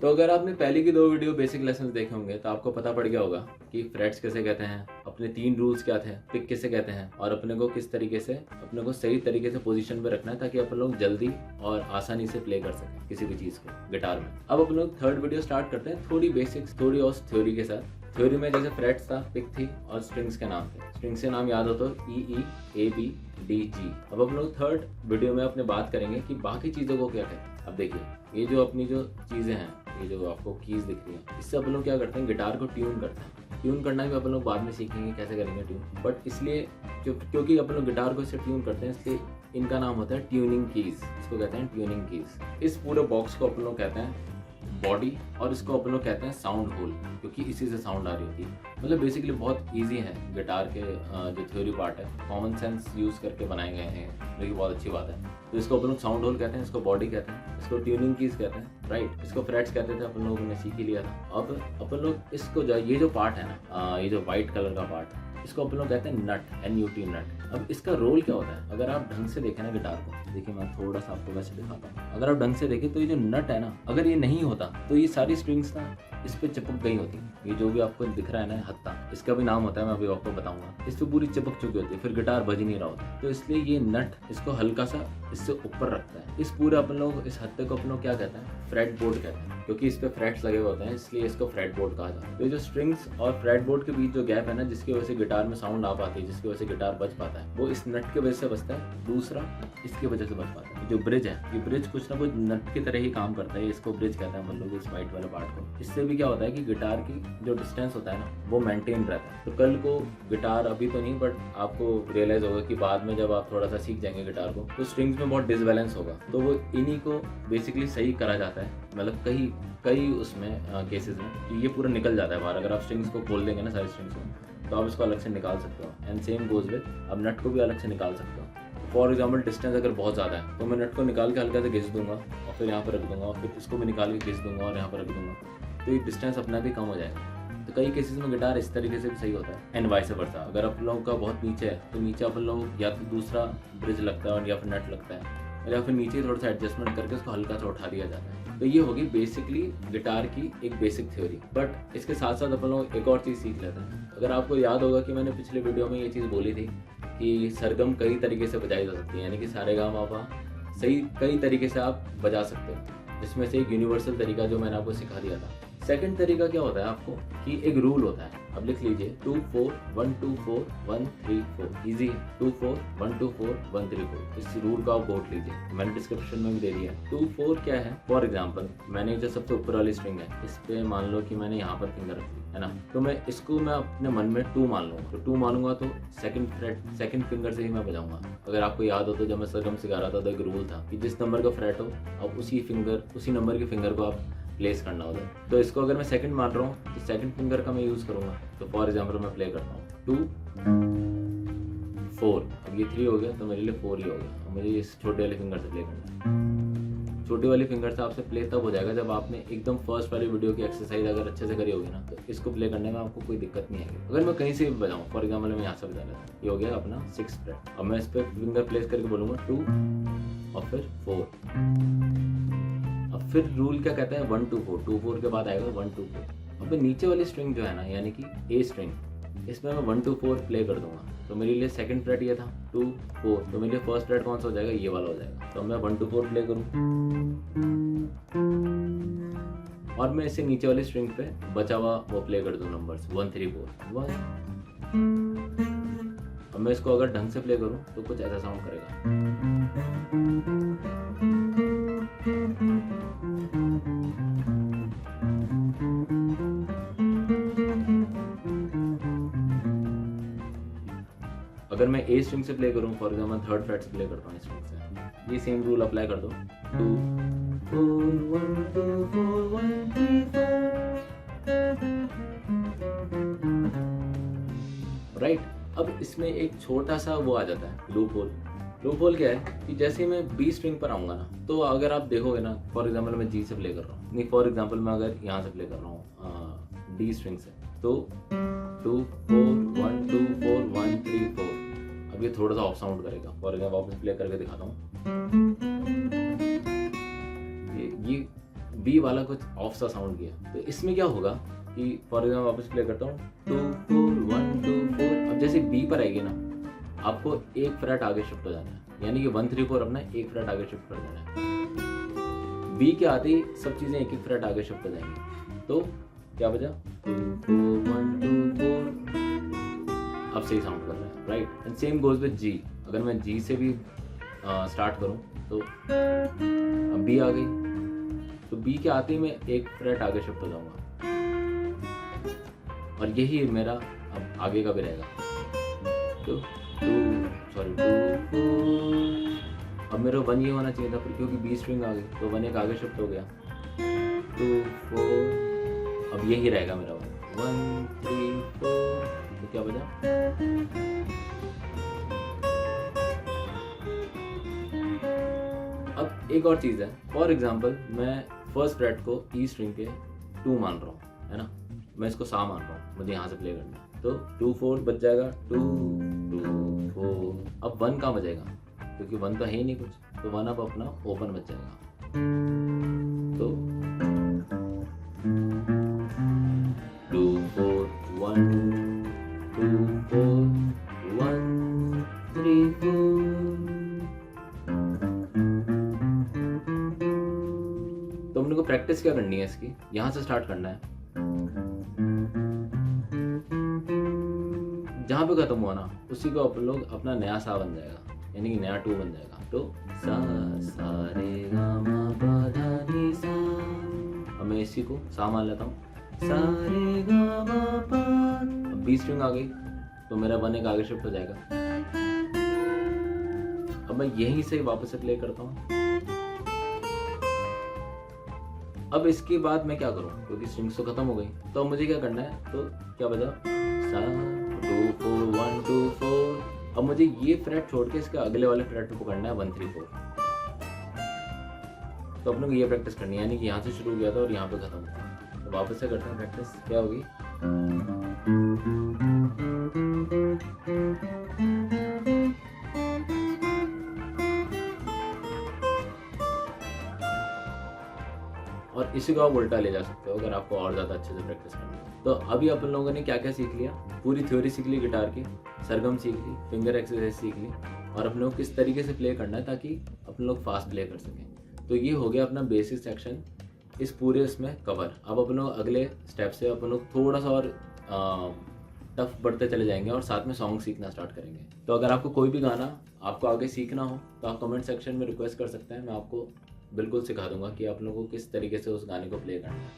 तो अगर आपने पहले की 2 वीडियो बेसिक लेसन देखे होंगे तो आपको पता पड़ गया होगा कि फ्रेट्स किसे कहते हैं, अपने 3 रूल्स क्या थे, पिक किसे कहते हैं और अपने को किस तरीके से अपने को सही तरीके से पोजीशन पे रखना है ताकि अपन लोग जल्दी और आसानी से प्ले कर सकें किसी भी चीज़ को गिटार में। अब अपन लोग थर्ड वीडियो स्टार्ट करते हैं थोड़ी बेसिक्स, थोड़ी और थ्योरी के साथ। थ्योरी में जैसे फ्रेट्स था, पिक थी और स्ट्रिंग्स के नाम थे। स्ट्रिंग्स के नाम याद हो तो ई ई, ए बी, डी जी। अब हम लोग थर्ड वीडियो में अपने बात करेंगे कि बाकी चीज़ों को क्या कहते हैं। अब देखिए ये जो अपनी जो चीज़ें हैं, ये जो आपको कीज दिख रही है, इससे अपन लोग क्या करते हैं, गिटार को ट्यून करते हैं। ट्यून करना भी अपन लोग बाद में सीखेंगे कैसे करेंगे ट्यून, बट इसलिए क्योंकि अपन लोग गिटार को इससे ट्यून करते हैं इसलिए इनका नाम होता है ट्यूनिंग कीज। इसको कहते हैं ट्यूनिंग कीज। इस पूरे बॉक्स को अपन लोग कहते हैं बॉडी और इसको अपन लोग कहते हैं साउंड होल, क्योंकि इसी से साउंड आ रही होती है। मतलब बेसिकली बहुत इजी है गिटार के जो थ्योरी पार्ट है, कॉमन सेंस यूज़ करके बनाए गए हैं, जो कि बहुत अच्छी बात है। तो इसको अपन लोग साउंड होल कहते हैं, इसको बॉडी कहते हैं, इसको ट्यूनिंग कीज कहते हैं, राइट। इसको फ्रेट्स कहते थे, अपन लोगों ने सीख ही लिया था। अब अपन लोग इसको ये जो पार्ट है ना, ये जो व्हाइट कलर का पार्ट है, इसको अपन लोग कहते हैं नट, NUT नट। अब इसका रोल क्या होता है, अगर आप ढंग से देखें ना गिटार को, देखिए मैं थोड़ा सा आपको वैसे दिखाता हूँ। अगर आप ढंग से देखें तो ये जो नट है ना, अगर ये नहीं होता तो ये सारी स्ट्रिंग्स ना इस पे चिपक गई होती। ये जो भी आपको दिख रहा है ना हत्ता, इसका भी नाम होता है, मैं अभी आपको बताऊंगा। इस पे पूरी चिपक चुकी होती है, फिर गिटार बज नहीं रहा होता। तो इसलिए ये नट इसको हल्का सा इससे ऊपर रखता है। इस पूरे अपन लोग इस हत्ते को अपन लोग क्या कहते हैं, फ्रेट बोर्ड कहते हैं, क्योंकि इस पे फ्रेट्स लगे होते हैं, इसलिए इसको फ्रेट बोर्ड कहा जाता है। तो ये जो स्ट्रिंग्स और फ्रेट बोर्ड के बीच जो गैप है ना, जिसकी वजह से गिटार में साउंड आ पाती है, जिसकी वजह से गिटार बज पाता है, वो इस नट की वजह से बजता है। दूसरा इसकी वजह से बज पाता है। जो ब्रिज है, ये ब्रिज कुछ ना कुछ नट की तरह ही काम करता है, इसको ब्रिज कहते हैं हम लोग इस वाइट वाले पार्ट को। इससे भी क्या होता है कि गिटार की जो डिस्टेंस होता है ना, वो मेंटेन रहता है। तो कल को गिटार, अभी तो नहीं बट आपको रियलाइज होगा कि बाद में जब आप थोड़ा सा सीख जाएंगे गिटार को, तो स्ट्रिंग्स में बहुत डिसबैलेंस होगा, तो वो इन्हीं को बेसिकली सही करा जाता है। मतलब कई उसमें केसेस में कि ये पूरा निकल जाता है बाहर। अगर आप स्ट्रिंग्स को खोल देंगे ना, सारी स्ट्रिंग्स को, तो आप इसको अलग से निकाल सकते हो। एंड सेम गोज विद, अब नट को भी अलग से निकाल सकते हो। फॉर एग्जाम्पल डिस्टेंस अगर बहुत ज़्यादा है तो मैं नट को निकाल के हल्का से घिस दूंगा और फिर यहाँ पर रख दूंगा, और फिर इसको भी निकाल के घिस दूंगा और यहाँ पर रख दूंगा, तो ये डिस्टेंस अपना भी कम हो जाएगा। तो कई केसेस में गिटार इस तरीके से भी सही होता है। एंड वाइस वर्सा, अगर आप लोगों का बहुत नीचे है तो नीचे अपन लोग या तो दूसरा ब्रिज लगता है या फिर नट लगता है, या फिर नीचे थोड़ा सा एडजस्टमेंट करके उसको हल्का सा उठा दिया जाता है। तो ये होगी बेसिकली गिटार की एक बेसिक थ्योरी। बट इसके साथ साथ अपन लोग एक और चीज़ सीख लेते हैं। अगर आपको याद होगा कि मैंने पिछले वीडियो में ये चीज़ बोली थी कि सरगम कई तरीके से बजाई जा सकती है, यानी कि सारेगामापा सही कई तरीके से आप बजा सकते हो, जिसमें से एक यूनिवर्सल तरीका जो मैंने आपको सिखा दिया था। सेकंड तरीका क्या होता है आपको कि एक रूल होता है। अब लिख लीजिए 2 4 1 2 4 1 3 4। इजी है, 2 4 1 2 4 1 3 4। इस रूल का आप नोट लीजिए, मैंने डिस्क्रिप्शन में भी दे दिया है। 2 4 क्या है, फॉर एग्जाम्पल मैंने जो सबसे ऊपर वाली स्ट्रिंग है, इस पे मान लो कि मैंने यहाँ पर फिंगर रख दी है ना, तो मैं इसको मैं अपने मन में 2 मान लूँगा। तो 2 मानूंगा तो सेकंड फिंगर से ही मैं बजाऊंगा। अगर आपको याद हो तो जब मैं सरगम सिखा रहा था तो एक रूल था कि जिस नंबर का फ्रेट हो अब उसी नंबर के फिंगर को आप प्लेस करना होता है। तो इसको अगर मैं सेकंड मान रहा हूँ तो सेकंड फिंगर का मैं यूज़ करूँगा। तो फॉर एग्जाम्पल मैं प्ले करता हूँ 2 4। अब ये 3 हो गया तो मेरे लिए 4 ही हो गया। अब मुझे इस छोटे वाले फिंगर से प्ले करना है। छोटे वाली फिंगर से आपसे प्ले तब हो जाएगा जब आपने एकदम फर्स्ट वाली वीडियो की एक्सरसाइज अगर अच्छे से करी होगी ना, तो इसको प्ले करने में आपको कोई दिक्कत नहीं आएगी। अगर मैं कहीं से भी बजाऊँ, फॉर एग्जाम्पल मैं यहाँ से बजा लेता हूँ, ये हो गया अपना 6 फ्रेट। अब मैं इस पर फिंगर प्लेस करके बोलूँगा 2 और फिर 4। अब फिर रूल क्या कहता है 1 2 4। 2 4 के बाद आएगा 1 2 4। अब नीचे वाली स्ट्रिंग जो है ना, यानी कि ए स्ट्रिंग, इसमें मैं 1 2 4 प्ले कर दूंगा। तो मेरे लिए सेकंड फ्रेट ये था 2 4, तो मेरे लिए फर्स्ट फ्रेट कौन सा हो जाएगा, ये वाला हो जाएगा। तो मैं 1 2 4 प्ले करूँ और मैं इसे नीचे वाली स्ट्रिंग पे बचा हुआ वो प्ले कर दूँ नंबर्स 1 3 4 1। अब मैं इसको अगर ढंग से प्ले करूँ तो कुछ ऐसा साउंड करेगा। अगर मैं ए स्ट्रिंग से प्ले करूं, फॉर एग्जाम्पल थर्ड फ्रेट से प्ले करता हूँ स्ट्रिंग से, ये सेम रूल अप्लाई कर दो 2 4 1 2 4 1 3 4, राइट। अब इसमें एक छोटा सा वो आ जाता है लूप होल। लूप होल क्या है कि जैसे मैं बी स्ट्रिंग पर आऊँगा ना, तो अगर आप देखोगे ना, फॉर एग्जाम्पल मैं जी से प्ले कर रहा हूँ, नहीं फॉर एग्जाम्पल मैं अगर यहाँ से प्ले कर रहा हूँ डी स्ट्रिंग से, तो 2 4 1 2 4 1 3 4। अब ये थोड़ा सा ऑफ साउंड करेगा। फॉर एग्जाम्पल वापस प्ले करके दिखाता हूँ। ये बी वाला कुछ ऑफ सा साउंड किया। तो इसमें क्या होगा कि फॉर एग्जाम्पल वापस प्ले करता हूँ 2 4 1 2 4। अब जैसे बी पर आएगी ना, आपको एक फ्रेट आगे शिफ्ट हो जाना है, यानी कि 1 3 4 अपना एक फ्रेट आगे शिफ्ट कर देना है। बी के आते ही सब चीज़ें एक एक फ्रेट आगे शिफ्ट हो जाएंगी। तो क्या बजा 2 4 1 2 4। अब सही साउंड कर रहा है, right. And same goes with G. अगर मैं जी से भी स्टार्ट करूं तो अब बी आ गई, तो बी के आते ही मैं एक फ्रेट आगे शिफ्ट हो जाऊंगा, और यही मेरा अब आगे का भी रहेगा। तो 2 4। अब मेरा 1 ये होना चाहिए था, पर क्योंकि बी स्ट्रिंग आ गई तो 1 एक आगे शिफ्ट हो गया, 2 4। अब यही रहेगा मेरा 1 3 4। तो क्या बजा अब एक और चीज़ है। फॉर एग्जाम्पल मैं फर्स्ट फ्रेट को ई स्ट्रिंग के 2 मान रहा हूँ, है ना, मैं इसको सा मान रहा हूँ, मुझे यहाँ से प्ले करना है। तो 2 4 बच जाएगा, 2 2 4। अब 1 कहाँ बचेगा, क्योंकि 1 तो है ही नहीं कुछ, तो 1 अब अपना ओपन बच जाएगा। तो 2 4 1 2 4 1 3 4। तो अपने को प्रैक्टिस क्या करनी है इसकी, यहाँ से स्टार्ट करना है, जहाँ पे खत्म हुआ ना उसी को अपन लोग अपना नया सा बन जाएगा, यानी कि नया 2 बन जाएगा। तो सा सा रे गा मा पा धा नी सा। अब मैं इसी को सा मान लेता हूँ, सा रे गा मा पा। अब बी स्ट्रिंग आ गई तो मेरा 1 एक आगे शिफ्ट हो जाएगा। अब मैं यहीं से वापस से प्ले करता हूँ। अब इसके बाद मैं क्या करूँ, क्योंकि स्ट्रिंग्स तो खत्म हो गई, तो अब मुझे क्या करना है, तो क्या बजा सा 2 4 1 2 4। अब मुझे ये फ्रेट छोड़ के इसके अगले वाले फ्रेट को पकड़ना है 1 3 4। तो अपने को ये प्रैक्टिस करनी है, यानी कि यहाँ से शुरू किया था और यहाँ पे खत्म हुआ। तो वापस से करते हैं प्रैक्टिस, क्या होगी। और इसी को आप उल्टा ले जा सकते हो अगर आपको और ज़्यादा अच्छे से प्रैक्टिस करनी है। तो अभी अपन लोगों ने क्या क्या सीख लिया, पूरी थ्योरी सीख ली गिटार की, सरगम सीख ली, फिंगर एक्सरसाइज सीख ली, और अपन लोग किस तरीके से प्ले करना है ताकि अपन लोग फास्ट प्ले कर सकें। तो ये हो गया अपना बेसिक सेक्शन इस पूरे इसमें कवर। अब अपन लोग अगले स्टेप से अपन लोग थोड़ा सा और टफ बढ़ते चले जाएंगे और साथ में सॉन्ग सीखना स्टार्ट करेंगे। तो अगर आपको कोई भी गाना आपको आगे सीखना हो तो आप कमेंट सेक्शन में रिक्वेस्ट कर सकते हैं, मैं आपको बिल्कुल सिखा दूंगा कि आप लोगों को किस तरीके से उस गाने को प्ले करना है।